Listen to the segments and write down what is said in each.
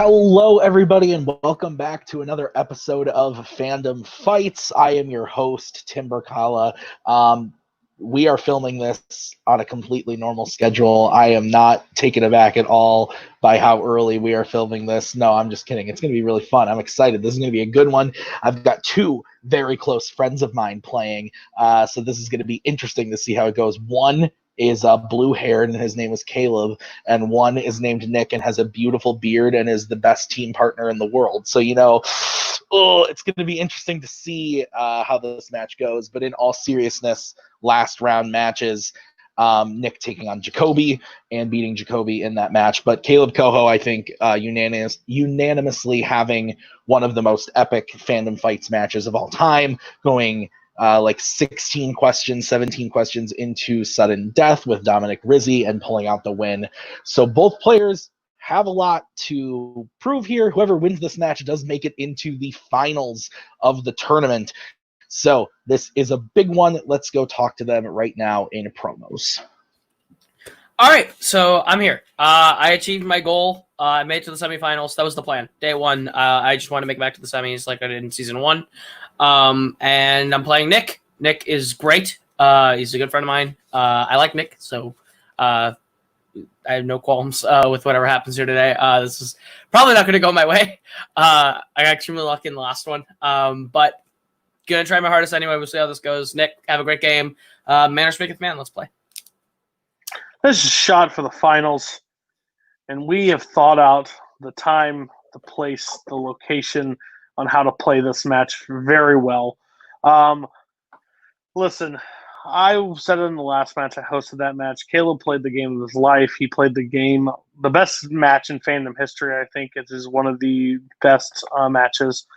Hello, everybody, and welcome back to another episode of Fandom Fights. I am your host, Tim Brzakala. We are filming this on a completely normal schedule. I am not taken aback at all by how early we are filming this. No, I'm just kidding. It's going to be really fun. I'm excited. This is going to be a good one. I've got two very close friends of mine playing, so this is going to be interesting to see how it goes. One is blue-haired, and his name is Kaleb, and one is named Nick and has a beautiful beard and is the best team partner in the world. So, it's going to be interesting to see how this match goes. But in all seriousness, last round matches, Nick taking on Jacoby and beating Jacoby in that match. But Kaleb Koho, I think, unanimously having one of the most epic Fandom Fights matches of all time, going 16 questions, 17 questions into sudden death with Dominic Rizzi and pulling out the win. So both players have a lot to prove here. Whoever wins this match does make it into the finals of the tournament. So this is a big one. Let's go talk to them right now in promos. All right, so I'm here. I achieved my goal. I made it to the semifinals. That was the plan. Day one, I just want to make it back to the semis like I did in season one. And I'm playing Nick. Nick is great. He's a good friend of mine. I like Nick, so I have no qualms with whatever happens here today. This is probably not going to go my way. I got extremely lucky in the last one, but going to try my hardest anyway. We'll see how this goes. Nick, have a great game. Manners maketh man. Let's play. This is a shot for the finals, and we have thought out the time, the place, the location on how to play this match very well. Listen, I said it in the last match. I hosted that match. Kaleb played the game of his life. He played the best match in fandom history. I think it is one of the best matches.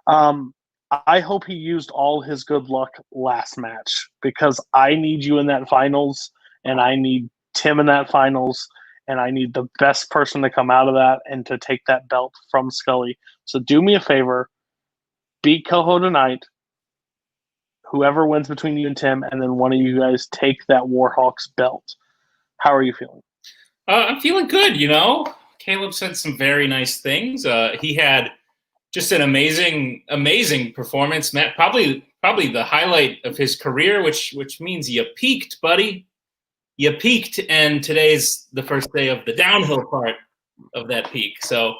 I hope he used all his good luck last match, because I need you in that finals, and I need Tim in that finals, and I need the best person to come out of that and to take that belt from Scully. So do me a favor, beat Koho tonight, whoever wins between you and Tim, and then one of you guys take that Warhawks belt. How are you feeling? I'm feeling good, Kaleb said some very nice things. He had just an amazing performance. Matt, probably the highlight of his career, which means you peaked, buddy. You peaked, and today's the first day of the downhill part of that peak. So,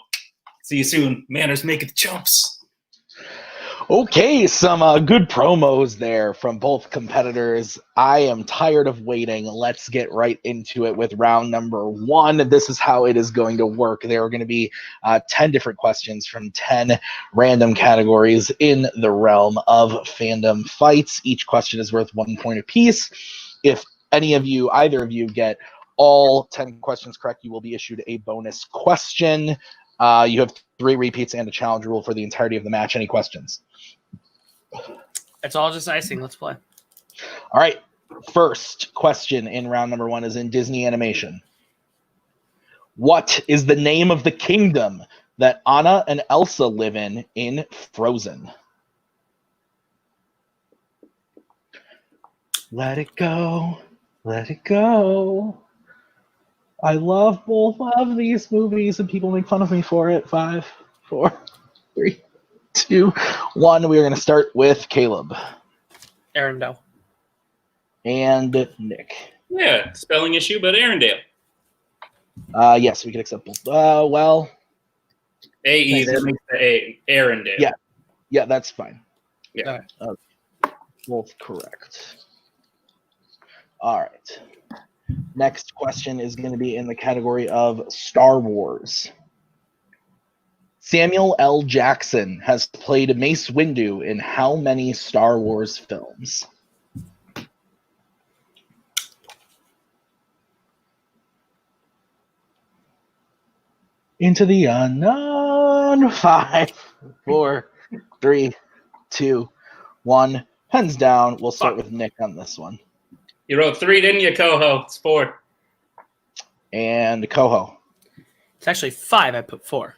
see you soon. Manners maketh jumps. Okay, some good promos there from both competitors. I am tired of waiting. Let's get right into it with round number one. This is how it is going to work. There are going to be 10 different questions from 10 random categories in the realm of Fandom Fights. Each question is worth 1 point apiece. If either of you get all 10 questions correct, you will be issued a bonus question. You have 3 repeats and a challenge rule for the entirety of the match. Any questions? It's all just icing. Let's play. All right. First question in round number one is in Disney animation. What is the name of the kingdom that Anna and Elsa live in Frozen? Let it go. Let it go. I love both of these movies, and people make fun of me for it. 5, 4, 3, 2, 1. We are going to start with Kaleb. Arendelle. And Nick. Yeah, spelling issue, but Arendelle. Yes, we can accept both. Well. A-E, that makes the A. Arendelle. Yeah, that's fine. Yeah. Both correct. All right. Next question is going to be in the category of Star Wars. Samuel L. Jackson has played Mace Windu in how many Star Wars films? Into the unknown. 5, 4, 3, 2, 1. Hands down. We'll start with Nick on this one. You wrote 3, didn't you, Koho? It's 4. And Koho. It's actually 5. I put 4.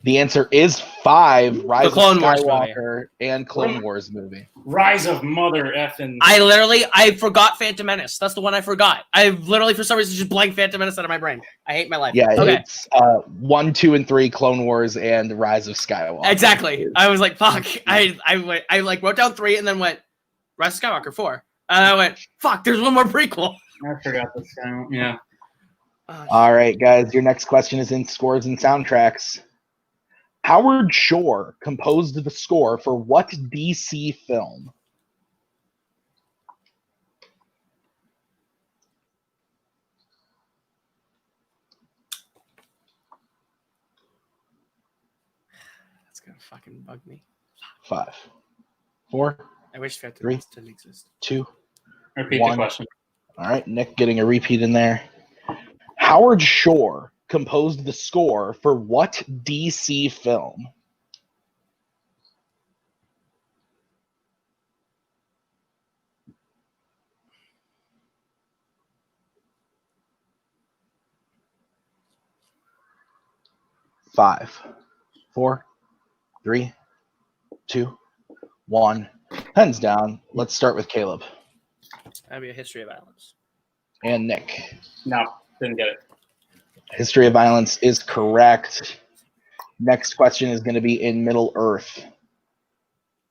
The answer is 5. Rise of Clone Wars Skywalker and Clone Wars movie. Rise of Mother Effin'. I forgot Phantom Menace. That's the one I forgot. I literally, for some reason, just blanked Phantom Menace out of my brain. I hate my life. Yeah, okay. It's 1, 2, and 3, Clone Wars and Rise of Skywalker. Exactly. I was like, fuck. I like wrote down 3 and then went Rise of Skywalker 4. And I went, fuck, there's one more prequel. I forgot this guy. Yeah. All right, guys. Your next question is in scores and soundtracks. Howard Shore composed the score for what DC film? That's gonna fucking bug me. 5, 4, I wish Phantom 3, Menace didn't exist. 2, Repeat 1. the question. All right, Nick getting a repeat in there. Howard Shore composed the score for what DC film? Five, 4, 3, 2, 1. Pens down. Let's start with Caleb That'd be a history of violence. and Nick. No, didn't get it. History of violence is correct. Next question is going to be in Middle Earth.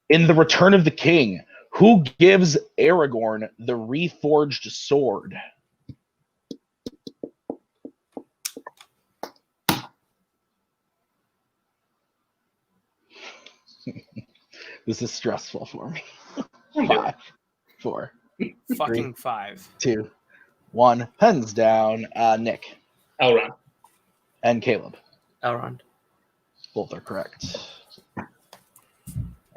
In The Return of the King, who gives Aragorn the reforged sword? This is stressful for me. 5, 4, Fucking 5. 2, 1. Pens down. Nick Elrond. and Caleb. Elrond. Both are correct. All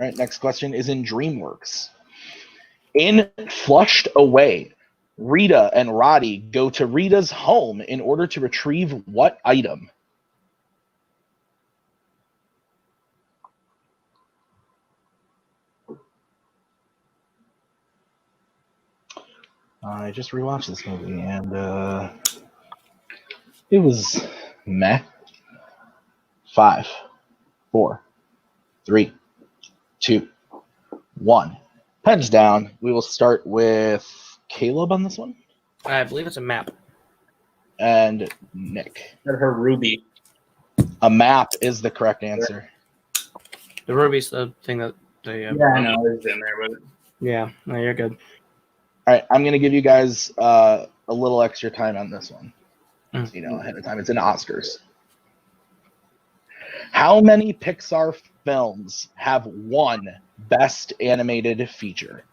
right, next question is in DreamWorks. In Flushed Away, Rita and Roddy go to Rita's home in order to retrieve what item? I just rewatched this movie and it was meh. 5, 4, 3, 2, 1. Pens down. We will start with Caleb on this one. I believe it's a map. And Nick. Her ruby. A map is the correct answer. The ruby's the thing that they. Yeah, I know it's in there, but Yeah, no, you're good. All right, I'm going to give you guys a little extra time on this one. You know, ahead of time. It's in Oscars. How many Pixar films have won Best Animated Feature?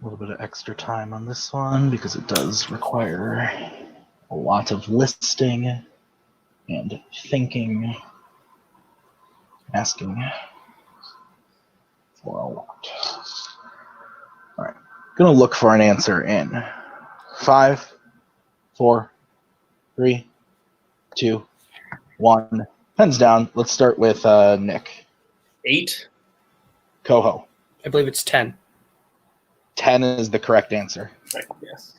A little bit of extra time on this one because it does require a lot of listing and thinking, asking for a lot. All right, gonna look for an answer in 5, 4, 3, 2, 1. Pens down. Let's start with Nick. 8. Koho. I believe it's 10. 10 is the correct answer. Yes.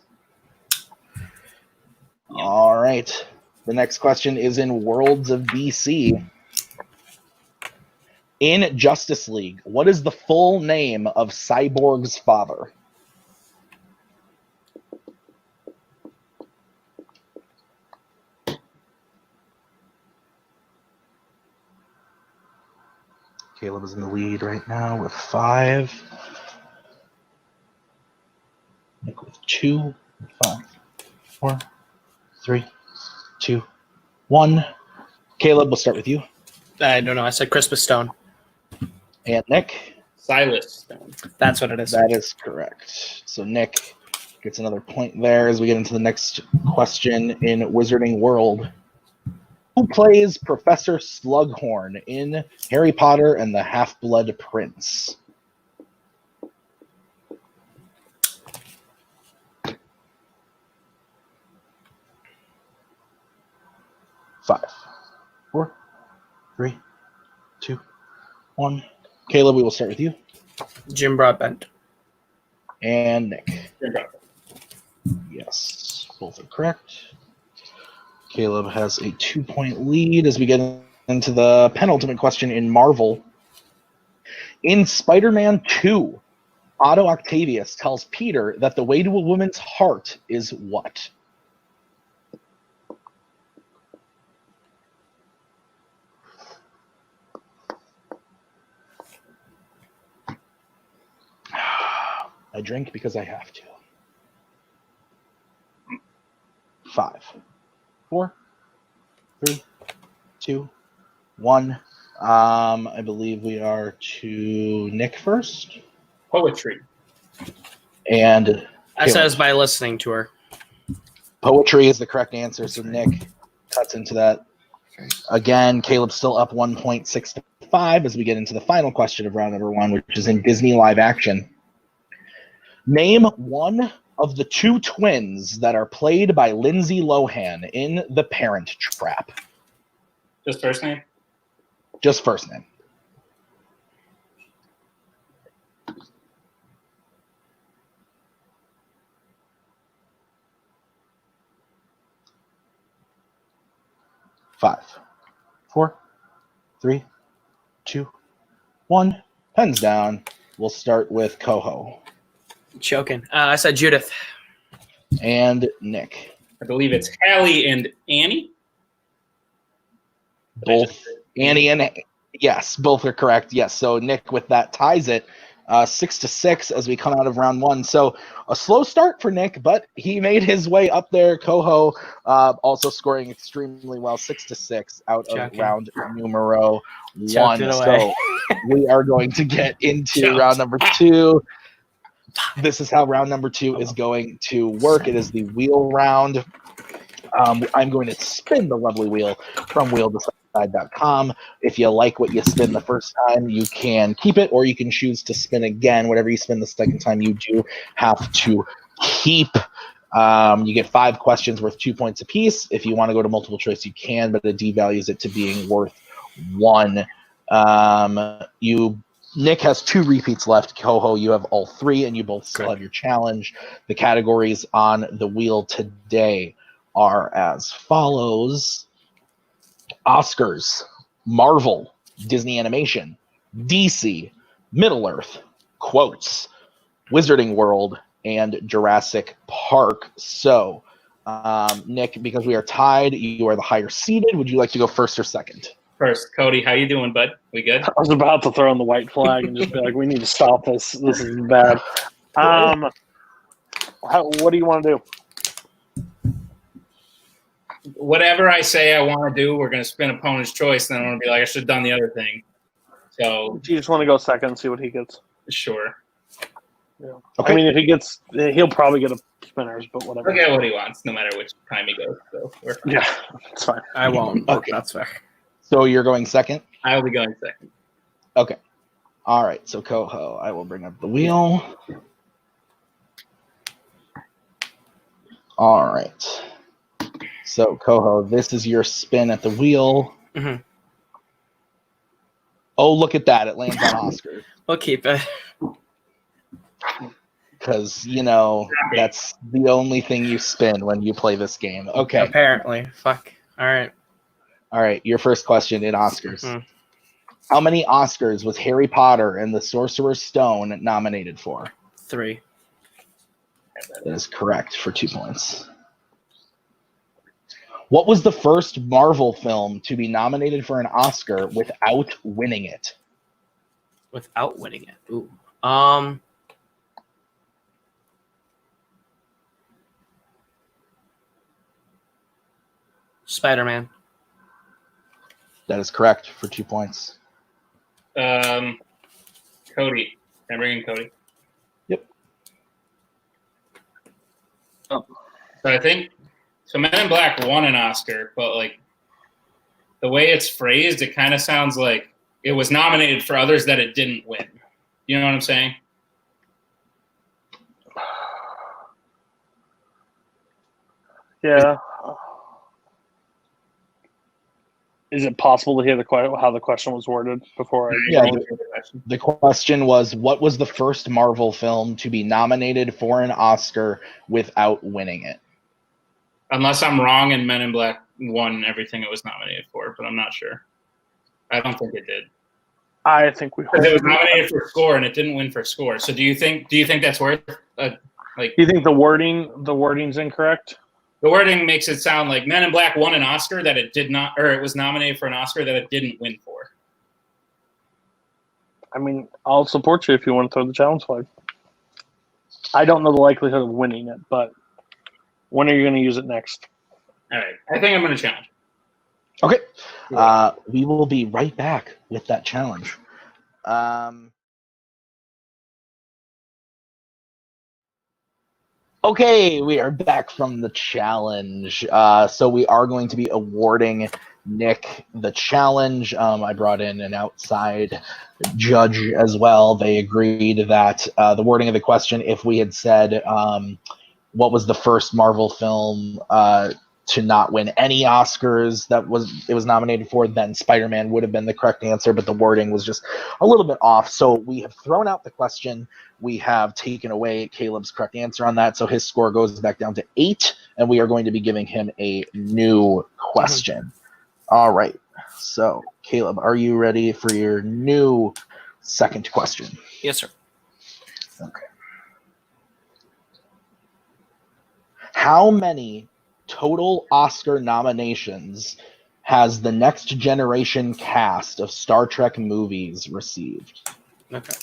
All right. The next question is in Worlds of DC. In Justice League, what is the full name of Cyborg's father? Caleb is in the lead right now with 5. Nick with 2, 5, 4, 3, 2, 1. Caleb, we'll start with you. I don't know. I said Christmas Stone. And Nick. Silas. That's what it is. That is correct. So Nick gets another point there as we get into the next question in Wizarding World. Who plays Professor Slughorn in Harry Potter and the Half-Blood Prince? 5, 4, 3, 2, 1. Caleb, we will start with you. Jim Broadbent. And Nick. Jim Broadbent. Yes, both are correct. Caleb has a 2-point lead as we get into the penultimate question in Marvel. In Spider-Man 2, Otto Octavius tells Peter that the way to a woman's heart is what? I drink because I have to. 5, 4, 3, 2, 1. I believe we are to Nick first. Poetry. And I says by listening to her. poetry is the correct answer, so Nick cuts into that. Again, Caleb's still up 1.6 to 5 as we get into the final question of round number 1, which is in Disney live action. Name one of the 2 twins that are played by Lindsay Lohan in The Parent Trap. Just first name? Just first name. Five, 4, 3, 2, 1. Pens down. We'll start with Koho. Choking. I said Judith. And Nick. I believe it's Hallie and Annie. Both Annie and yes, both are correct. Yes, so Nick with that ties it 6-6 as we come out of round 1. So a slow start for Nick, but he made his way up there. Koho also scoring extremely well, 6-6 out of round numero 1. So we are going to get into round number 2. This is how round number 2 is going to work. It is the wheel round. I'm going to spin the lovely wheel from wheel-to-side.com. If you like what you spin the first time, you can keep it, or you can choose to spin again. Whatever you spin the second time, you do have to keep. You get 5 questions worth 2 points apiece. If you want to go to multiple choice, you can, but it devalues it to being worth 1. Nick has 2 repeats left. Koho, you have all 3, and you both still have your challenge. The categories on the wheel today are as follows: Oscars, Marvel, Disney Animation, DC, Middle-earth, quotes, Wizarding World, and Jurassic Park. So, Nick, because we are tied, you are the higher seeded. Would you like to go first or second? First, Cody, how you doing, bud? We good? I was about to throw in the white flag and just be like, we need to stop this. This is bad. What do you want to do? Whatever I say I want to do, we're going to spin opponent's choice, and then I'm going to be like, I should have done the other thing. So, Do you just want to go second and see what he gets? sure. Yeah. Okay. I mean, if he gets, he'll probably get a spinners, but whatever. He'll get what he wants, no matter which time he goes. So we're fine. Yeah, it's fine. I won't. Okay. That's fair. So you're going second? I'll be going second. Okay. All right. So Koho, I will bring up the wheel. All right. So Koho, this is your spin at the wheel. Mhm. Oh, look at that. It lands on Oscar. We'll keep it. Because, that's the only thing you spin when you play this game. Okay. Apparently. Fuck. All right. All right. Your first question in Oscars. Mhm. How many Oscars was Harry Potter and the Sorcerer's Stone nominated for? 3. That is correct for 2 points. What was the first Marvel film to be nominated for an Oscar without winning it? Without winning it. Ooh. Spider-Man. That is correct for 2 points. Cody. Can I bring in Cody? Yep. So I think Men in Black won an Oscar, but like the way it's phrased, it kind of sounds like it was nominated for others that it didn't win. You know what I'm saying? Yeah. Is it possible to hear how the question was worded before I? Yeah, the question was, what was the first Marvel film to be nominated for an Oscar without winning it? Unless I'm wrong and Men in Black won everything it was nominated for, but I'm not sure. I don't think it did. I think it was nominated for score and it didn't win for score. So do you think that's worth like? Do you think the wording's incorrect? The wording makes it sound like Men in Black won an Oscar that it did not, or it was nominated for an Oscar that it didn't win for. I mean, I'll support you if you want to throw the challenge flag. I don't know the likelihood of winning it, but when are you going to use it next? All right. I think I'm going to challenge. Okay. We will be right back with that challenge. Okay, we are back from the challenge. So we are going to be awarding Nick the challenge. I brought in an outside judge as well. They agreed that the wording of the question, if we had said what was the first Marvel film to not win any Oscars that it was nominated for, then Spider-Man would have been the correct answer, but the wording was just a little bit off. So we have thrown out the question. We have taken away Caleb's correct answer on that, so his score goes back down to 8, and we are going to be giving him a new question. All right. So, Caleb, are you ready for your new second question? Yes, sir. Okay. How many total Oscar nominations has the Next Generation cast of Star Trek movies received? Okay.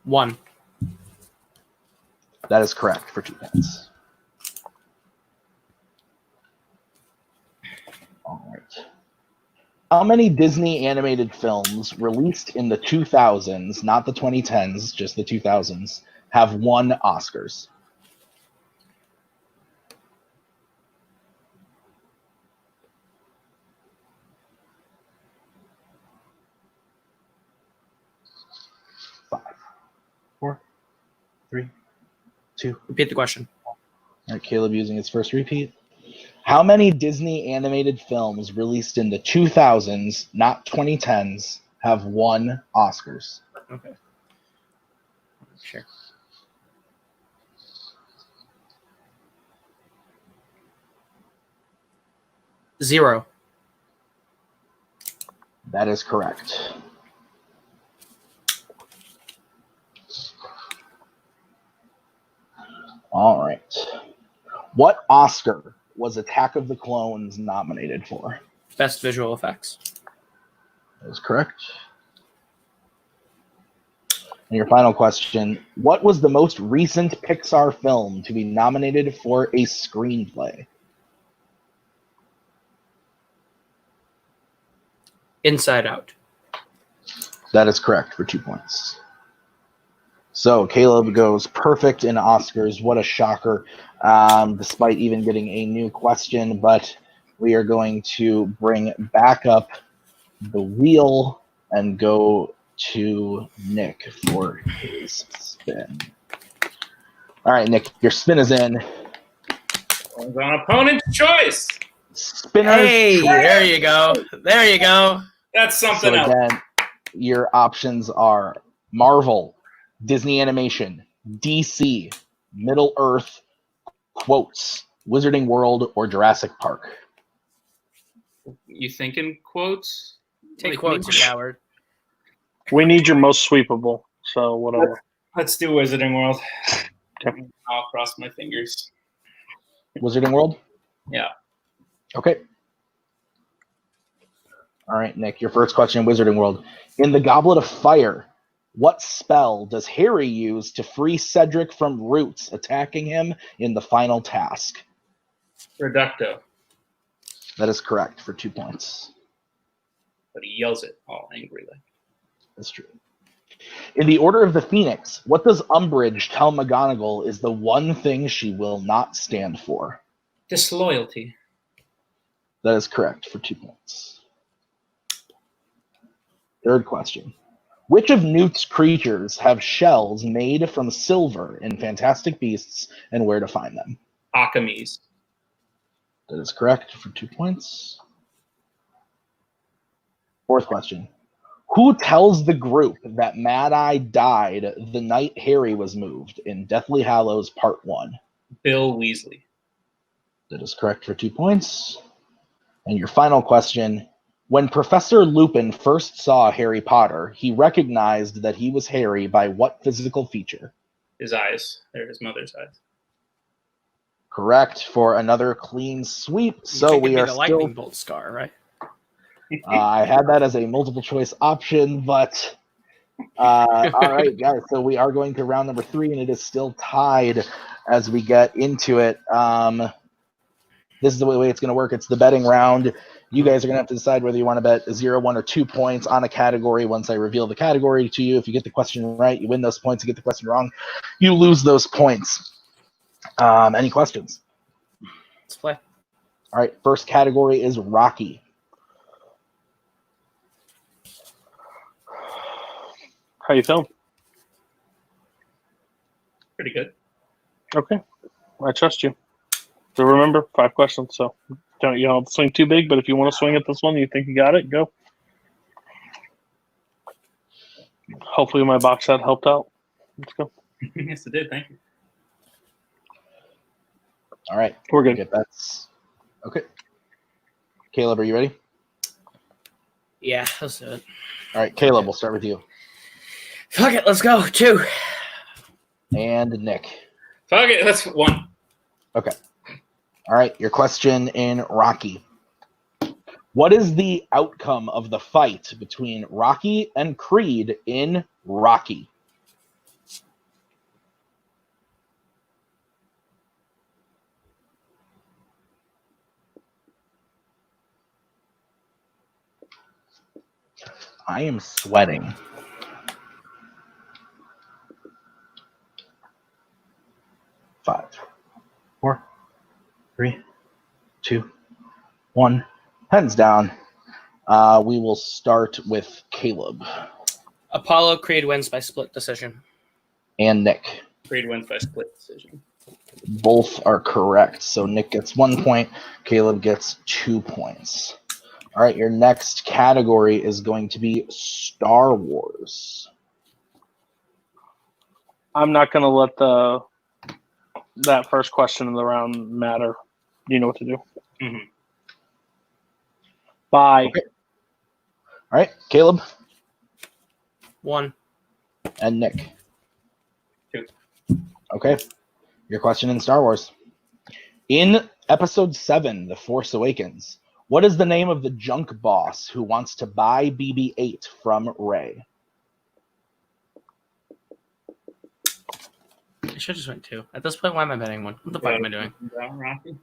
One. That is correct for 2 points. All right. How many Disney animated films released in the 2000s, not the 2010s, just the 2000s, have won Oscars? Five, 4, 3, 2. Repeat the question. All right, Caleb using his first repeat. How many Disney animated films released in the 2000s, not 2010s, have won Oscars? Okay. Sure. Zero. That is correct. All right. What Oscar was Attack of the Clones nominated for? Best visual effects. That is correct. And your final question, what was the most recent Pixar film to be nominated for a screenplay? Inside Out. That is correct for 2 points. So Caleb goes perfect in Oscars. What a shocker, despite even getting a new question. But we are going to bring back up the wheel and go to Nick for his spin. All right, Nick, your spin is in. On opponent's choice. Spinner. Hey, there you go. There you go. That's something So else. again, your options are Marvel, Disney Animation, DC, Middle Earth, quotes, Wizarding World, or Jurassic Park. You thinking quotes? Take Like, quotes, you coward. We need your most sweepable, so whatever. Let's do Wizarding World. Okay. I'll cross my fingers. Wizarding World? Yeah. Okay. All right, Nick, your first question in Wizarding World. In the Goblet of Fire, what spell does Harry use to free Cedric from Roots attacking him in the final task? Reducto. That is correct for 2 points. But he yells it all angrily. That's true. In the Order of the Phoenix, what does Umbridge tell McGonagall is the one thing she will not stand for? Disloyalty. That is correct for 2 points. Third question. Which of Newt's creatures have shells made from silver in Fantastic Beasts and Where to Find Them? Akamis. That is correct for 2 points. Fourth question. Who tells the group that Mad Eye died the night Harry was moved in Deathly Hallows Part 1? Bill Weasley. That is correct for 2 points. And your final question. When Professor Lupin first saw Harry Potter, he recognized that he was Harry by what physical feature? His eyes. They're his mother's eyes. Correct for another clean sweep. So we are the still. lightning bolt scar, right? I had that as a multiple choice option, but all right, guys. So we are going to round number 3, and it is still tied as we get into it. This is the way it's going to work. It's the betting round. You guys are going to have to decide whether you want to bet 0, 1, or 2 points on a category once I reveal the category to you. If you get the question right, you win those points. If you get the question wrong, you lose those points. Any questions? Let's play. All right, first category is Rocky. How you feeling? Pretty good. Okay. I trust you. So remember, 5 questions, so don't swing too big, but if you want to swing at this one, you think you got it, go. Hopefully my box set helped out. Let's go. Yes, it did. Thank you. All right. We're good. Get bets. Okay. Caleb, are you ready? Yeah, let's do it. All right, Caleb, we'll start with you. Fuck it, let's go. 2. And Nick. Fuck it. That's 1. Okay. All right, your question in Rocky. What is the outcome of the fight between Rocky and Creed in Rocky? I am sweating. Five, 4, 3, 2, 1. Hands down. We will start with Caleb. Apollo Creed wins by split decision. And Nick. Creed wins by split decision. Both are correct. So Nick gets 1 point. Caleb gets 2 points. All right, your next category is going to be Star Wars. I'm not going to let that first question in the round matter. You know what to do. Mm-hmm. Bye. Okay. All right, Caleb. 1. And Nick. 2. Okay. Your question in Star Wars. In Episode 7, The Force Awakens, what is the name of the junk boss who wants to buy BB-8 from Rey? I should just went 2. At this point, why am I betting 1? What the fuck am I doing? Rocky.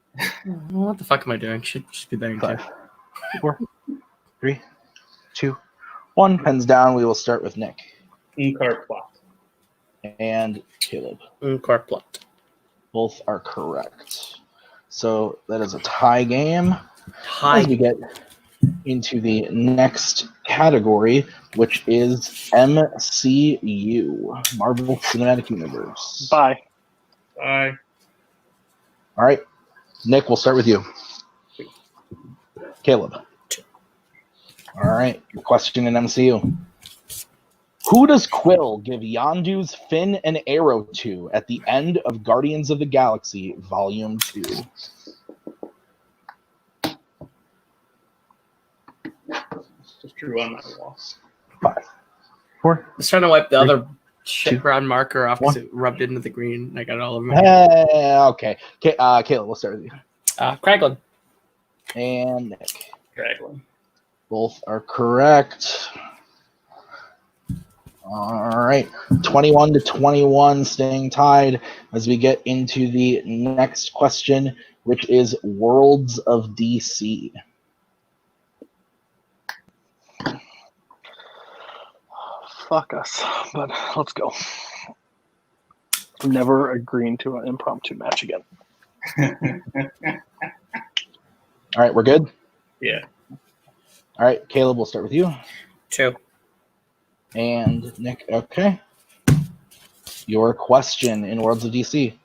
What the fuck am I doing? Should just be betting 2. 5, 4, 3, 2, 1. Pens down. We will start with Nick. In-car plot. And Caleb. Car plot. Both are correct. So that is a tie game. Hi. As we get into the next category, which is MCU, Marvel Cinematic Universe. Bye. Bye. All right. Nick, we'll start with you. Caleb. 2. All right. Your question in MCU. Who does Quill give Yondu's fin and arrow to at the end of Guardians of the Galaxy Volume 2? Just drew on my wall. 5, 4. I was trying to wipe the 3, other shit 2, brown marker off 1. because it rubbed into the green. I got all of them. Okay. Caleb, we'll start with you. Craiglin. And Nick. Draglin. Both are correct. All right. 21-21, staying tied as we get into the next question, which is Worlds of DC. Fuck us, but let's go. I'm never agreeing to an impromptu match again. All right, we're good? Yeah. All right, Caleb, we'll start with you. 2. And Nick, okay. Your question in Worlds of DC.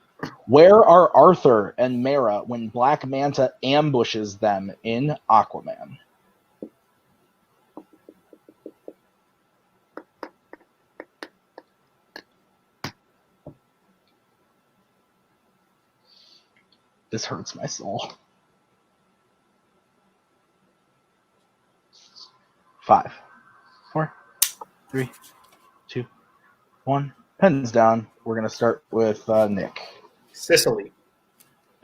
Where are Arthur and Mara when Black Manta ambushes them in Aquaman? This hurts my soul. 5, 4, 3, 2, 1. Pens down. We're going to start with Nick. Sicily.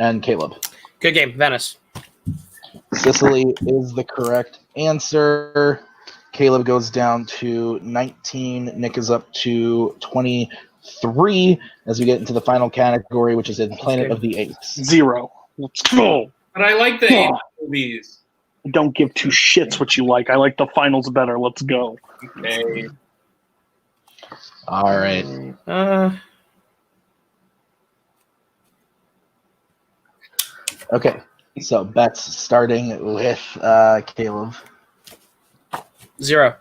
And Caleb. Good game, Venice. Sicily is the correct answer. Caleb goes down to 19. Nick is up to 23 as we get into the final category, which is in Planet of the Apes. 0. Let's go. But I like the Ape movies. Don't give two shits what you like. I like the finals better. Let's go. Okay. All right. Okay. So bets starting with Caleb. 0.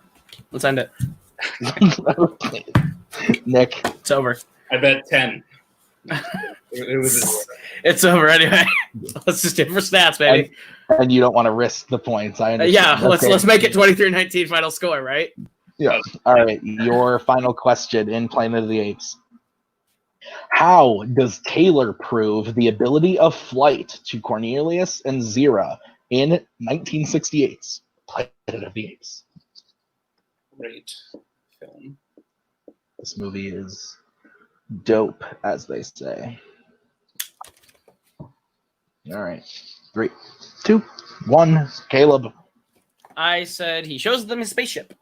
Let's end it. Okay. Nick. It's over. I bet 10. It was It's over anyway. Let's just do it for stats, baby. And you don't want to risk the points. I understand. Yeah, let's make it 23-19 final score, right? Yeah. All right. Your final question in Planet of the Apes. How does Taylor prove the ability of flight to Cornelius and Zira in 1968's Planet of the Apes? great film. This movie is dope, as they say. All right. 3, 2, 1. Caleb. I said he shows them his spaceship.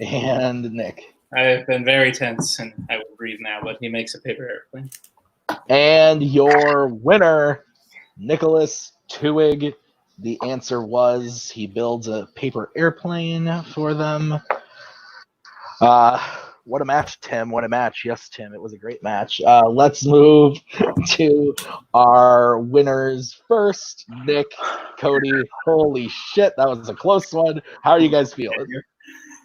And Nick. I've been very tense, and I will breathe now, but he makes a paper airplane. And your winner, Nicholas Twohig. The answer was he builds a paper airplane for them. What a match, Tim. What a match. Yes, Tim, it was a great match. Let's move to our winners first. Nick, Cody, holy shit, that was a close one. How are you guys feeling?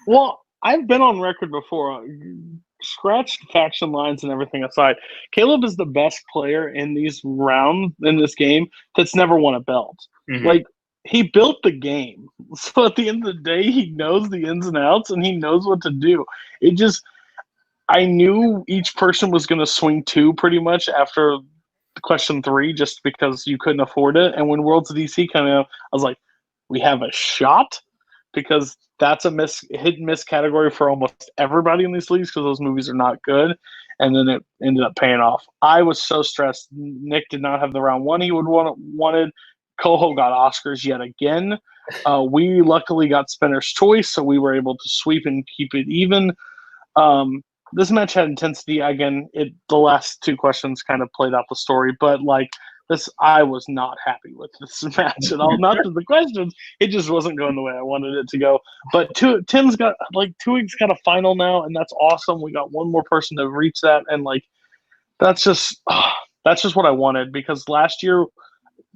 Well, I've been on record before. Scratch the faction lines and everything aside. Caleb is the best player in these rounds in this game that's never won a belt. Mm-hmm. Like, he built the game. So at the end of the day, he knows the ins and outs and he knows what to do. I knew each person was going to swing 2 pretty much after question 3 just because you couldn't afford it. And when Worlds of DC came out, I was like, we have a shot? Because that's a hit and miss category for almost everybody in these leagues because those movies are not good. And then it ended up paying off. I was so stressed. Nick did not have the round 1 he wanted. Koho got Oscars yet again. We luckily got Spinner's Choice, so we were able to sweep and keep it even. This match had intensity. Again, the last 2 questions kind of played out the story, but I was not happy with this match at all. Not to the questions, it just wasn't going the way I wanted it to go. But Tim's got Twohig's got a final now, and that's awesome. We got one more person to reach that, and that's just what I wanted because last year,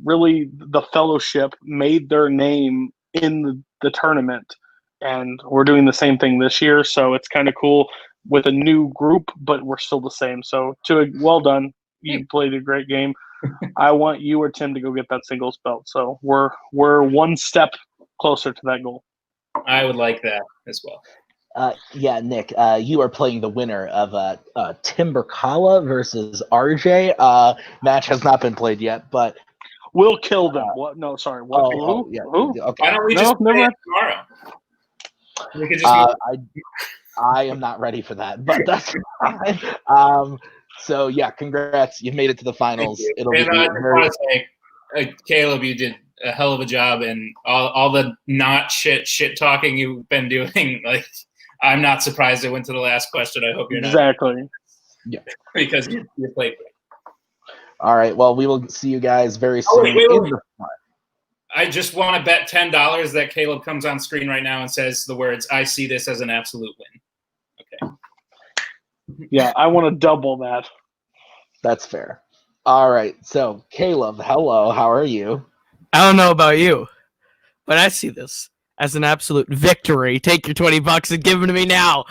really, the Fellowship made their name in the tournament, and we're doing the same thing this year. So it's kind of cool with a new group, but we're still the same. So Twohig, well done. You played a great game. I want you or Tim to go get that singles belt. So we're one step closer to that goal. I would like that as well. Yeah, Nick, you are playing the winner of Brzakala versus RJ. Match has not been played yet, but we'll kill them. What? No, sorry. What? Who? Yeah. Who? Okay. Why don't we just play it tomorrow? We could just I am not ready for that, but that's fine. So yeah, congrats! You've made it to the finals. It'll be I want to say, Caleb, you did a hell of a job, and all the not shit talking you've been doing. I'm not surprised it went to the last question. I hope you're not. Exactly. Yeah, because you played great. All right. Well, we will see you guys very soon. Wait. I just want to bet $10 that Caleb comes on screen right now and says the words, "I see this as an absolute win." Okay. Yeah, I want to double that. That's fair. All right. So, Caleb, hello. How are you? I don't know about you, but I see this as an absolute victory. Take your $20 and give them to me now.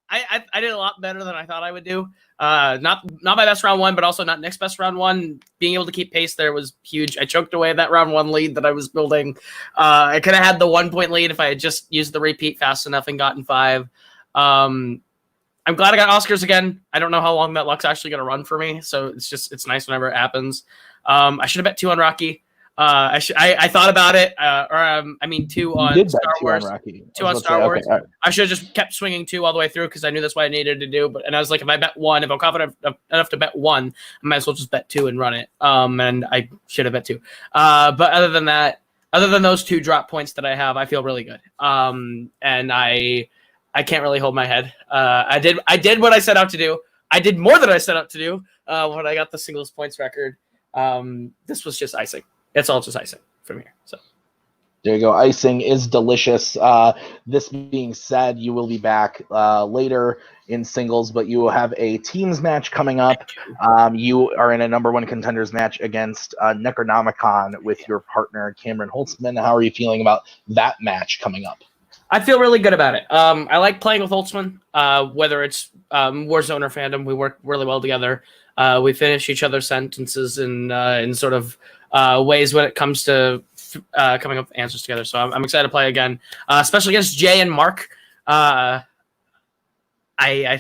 I did a lot better than I thought I would do. Not my best round one, but also not Nick's best round one. Being able to keep pace there was huge. I choked away that round one lead that I was building. I could have had the 1 point lead if I had just used the repeat fast enough and gotten 5. I'm glad I got Oscars again. I don't know how long that luck's actually going to run for me, so it's nice whenever it happens. I should have bet 2 on Rocky. I thought about it, 2 on Star Wars. 2 on Star Wars. Okay, right. I should have just kept swinging 2 all the way through because I knew that's what I needed to do. And I was like, if I bet 1, if I'm confident enough to bet 1, I might as well just bet 2 and run it. And I should have bet 2. But other than that, other than those 2 drop points that I have, I feel really good. And I can't really hold my head. I did what I set out to do. I did more than I set out to do when I got the singles points record. This was just icing. It's all just icing from here. So there you go. Icing is delicious. This being said, you will be back later in singles, but you will have a teams match coming up. You are in a number 1 contenders match against Necronomicon with your partner Cameron Holzman. How are you feeling about that match coming up? I feel really good about it. I like playing with Holtzman, whether it's Warzone or Fandom. We work really well together. We finish each other's sentences in sort of ways when it comes to coming up with answers together. So I'm excited to play again, especially against Jay and Mark. I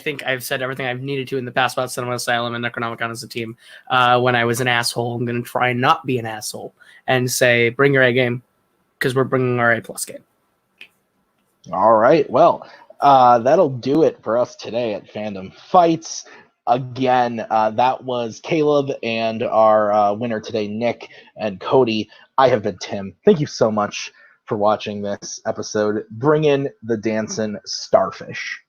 think I've said everything I've needed to in the past about Cinema Asylum and Necronomicon as a team. When I was an asshole, I'm going to try and not be an asshole and say, bring your A game, because we're bringing our A+ game. All right. Well, that'll do it for us today at Fandom Fights. Again, that was Kaleb and our winner today, Nick and Cody. I have been Tim. Thank you so much for watching this episode. Bring in the dancing starfish.